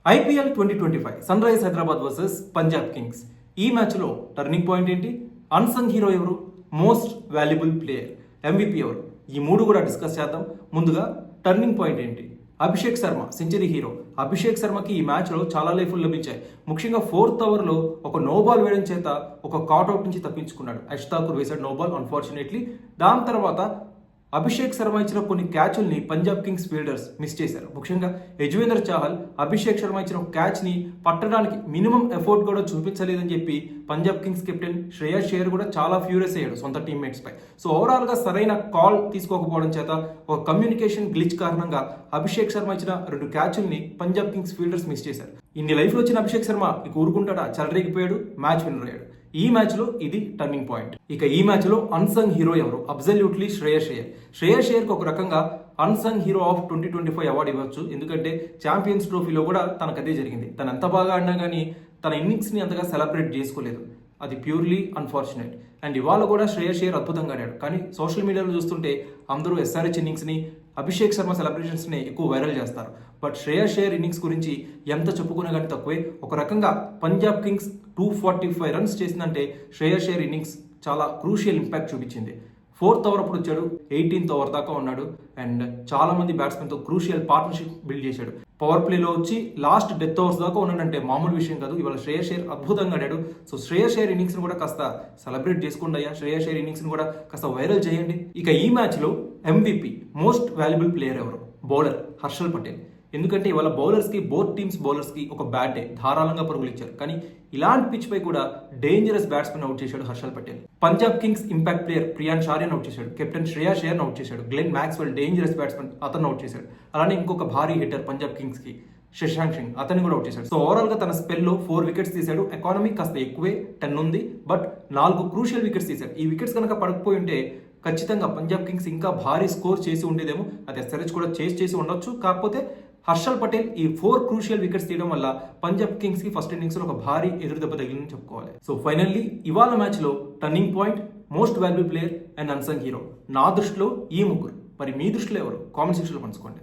IPL 2025 Sunrise Hyderabad versus Punjab Kings. ఈ మ్యాచ్లో turning point ఏంటి, అన్సంగ్ హీరో ఎవరు, మోస్ట్ వాల్యుబుల్ ప్లేయర్, MVP ఎవరు, ఈ మూడు కూడా డిస్కస్ చేద్దాం. ముందుగా టర్నింగ్ పాయింట్ ఏంటి, అభిషేక్ శర్మ సెంచరీ హీరో. అభిషేక్ శర్మకి ఈ మ్యాచ్లో చాలా లైఫ్లు లభించాయి. ముఖ్యంగా 4th ఓవర్లో ఒక నో బాల్ వేయడం చేత ఒక కాట్అవుట్ నుంచి తప్పించుకున్నాడు. అష్తాకూర్ వేసాడు నో బాల్ అన్ఫార్చునేట్లీ. దాని తర్వాత అభిషేక్ శర్మ ఇచ్చిన కొన్ని క్యాచ్ల్ని పంజాబ్ కింగ్స్ ఫీల్డర్స్ మిస్ చేశారు. ముఖ్యంగా యజువేంద్ర చాహల్ అభిషేక్ శర్మ ఇచ్చిన క్యాచ్ని పట్టడానికి మినిమం ఎఫర్ట్ కూడా చూపించలేదని చెప్పి పంజాబ్ కింగ్స్ కెప్టెన్ శ్రేయస్ అయ్యర్ కూడా చాలా ఫ్యూరియస్ అయ్యాడు సొంత టీమ్మేట్స్ పై. సో ఓవరాల్గా సరైన కాల్ తీసుకోకపోవడం చేత ఒక కమ్యూనికేషన్ గ్లిచ్ కారణంగా అభిషేక్ శర్మ ఇచ్చిన 2 క్యాచ్ల్ని పంజాబ్ కింగ్స్ ఫీల్డర్స్ మిస్ చేశారు. ఇన్ని లైఫ్లో వచ్చిన అభిషేక్ శర్మ ఇక ఊరుకుంటాడా, చెలరేగిపోయాడు, మ్యాచ్ విన్నర్ అయ్యాడు. ఈ మ్యాచ్లో ఇది టర్నింగ్ పాయింట్. ఇక ఈ మ్యాచ్లో అన్సంగ్ హీరో ఎవరు, అబ్సల్యూట్లీ శ్రేయస్ అయ్యర్. శ్రేయస్ అయ్యర్కి ఒక రకంగా అన్సంగ్ హీరో ఆఫ్ 2025 అవార్డు ఇవ్వచ్చు. ఎందుకంటే ఛాంపియన్స్ ట్రోఫీలో కూడా తనకు అదే జరిగింది. తను ఎంత బాగా ఆడినా కానీ తన ఇన్నింగ్స్ని అంతగా సెలబ్రేట్ చేసుకోలేదు. అది ప్యూర్లీ అన్ఫార్చునేట్. అండ్ ఇవాళ కూడా శ్రేయస్ అయ్యర్ అద్భుతంగా ఆడాడు. కానీ సోషల్ మీడియాలో చూస్తుంటే అందరూ SRH ఇన్నింగ్స్ని, అభిషేక్ శర్మ సెలబ్రేషన్స్ని ఎక్కువ వైరల్ చేస్తారు. బట్ శ్రేయస్ అయ్యర్ ఇన్నింగ్స్ గురించి ఎంత చెప్పుకున్నా కానీ తక్కువే. ఒక రకంగా పంజాబ్ కింగ్స్ 245 రన్స్ చేసిందంటే శ్రేయస్ అయ్యర్ ఇన్నింగ్స్ చాలా క్రూషియల్ ఇంపాక్ట్ చూపించింది. 4th ఓవర్ అప్పుడు వచ్చాడు, 18th ఓవర్ దాకా ఉన్నాడు. అండ్ చాలా మంది బ్యాట్స్మెన్తో క్రూషియల్ పార్ట్నర్షిప్ బిల్డ్ చేశాడు. పవర్ ప్లేలో వచ్చి లాస్ట్ డెత్ ఓవర్స్ దాకా ఉన్నాడంటే మామూలు విషయం కాదు. ఇవాళ శ్రేయస్ అయ్యర్ అద్భుతంగా ఆడాడు. సో శ్రేయస్ అయ్యర్ ఇన్నింగ్స్ని కూడా కాస్త సెలబ్రేట్ చేసుకోండి అయ్యా, శ్రేయస్ అయ్యర్ ఇన్నింగ్స్ని కూడా కాస్త వైరల్ చేయండి. ఇక ఈ మ్యాచ్లో MVP మోస్ట్ వాల్యుబుల్ ప్లేయర్ ఎవరు, బౌలర్ హర్షల్ పటేల్. ఎందుకంటే ఇవాళ బౌలర్స్కి, బోత్ టీమ్స్ బౌలర్స్కి ఒక బ్యాట్ డే, ధారాళంగా పరుగులు ఇచ్చారు. కానీ ఇలాంటి పిచ్ పై కూడా డేంజరస్ బ్యాట్స్మెన్ అవుట్ చేశాడు Harshal Patel. Punjab kings impact player Priyansh షారియన్ అవుట్ చేశాడు. కెప్టెన్ శ్రేయస్ అయ్యర్ అవుట్ చేశాడు. గ్లెన్ మ్యాక్స్వెల్ డేంజరస్ బ్యాట్స్మెన్, అతను అవుట్ చేశాడు. అలానే ఇంకొక భారీ హిట్టర్ పంజాబ్ కింగ్స్ కి శశాంక్ సింగ్, అతన్ని కూడా అవుట్ చేశాడు. సో ఓవరాల్ గా తన స్పెల్లో 4 వికెట్స్ తీశాడు. ఎకానమీ కాస్త ఎక్కువే 10 ఉంది. బట్ 4 క్రూషియల్ వికెట్స్ తీశాడు. ఈ వికెట్స్ కనుక పడకపోయి ఉంటే ఖచ్చితంగా పంజాబ్ కింగ్స్ ఇంకా భారీ స్కోర్ చేసి ఉండేదేమో. అది SRH కూడా చేసి ఉండొచ్చు. కాకపోతే హర్షల్ పటేల్ ఈ 4 క్రూషియల్ వికెట్స్ తీయడం వల్ల పంజాబ్ కింగ్స్ కి ఫస్ట్ ఇన్నింగ్స్ లో ఒక భారీ ఎదురు దెబ్బ తగిలిందని చెప్పుకోవాలి. సో ఫైనల్లీ ఇవాళ మ్యాచ్ లో turning point, most valuable player and unsung hero. నా దృష్టిలో ఈ ముగ్గురు. మరి మీ దృష్టిలో ఎవరు? కామెంట్ సెక్షన్ లో పంచుకోండి.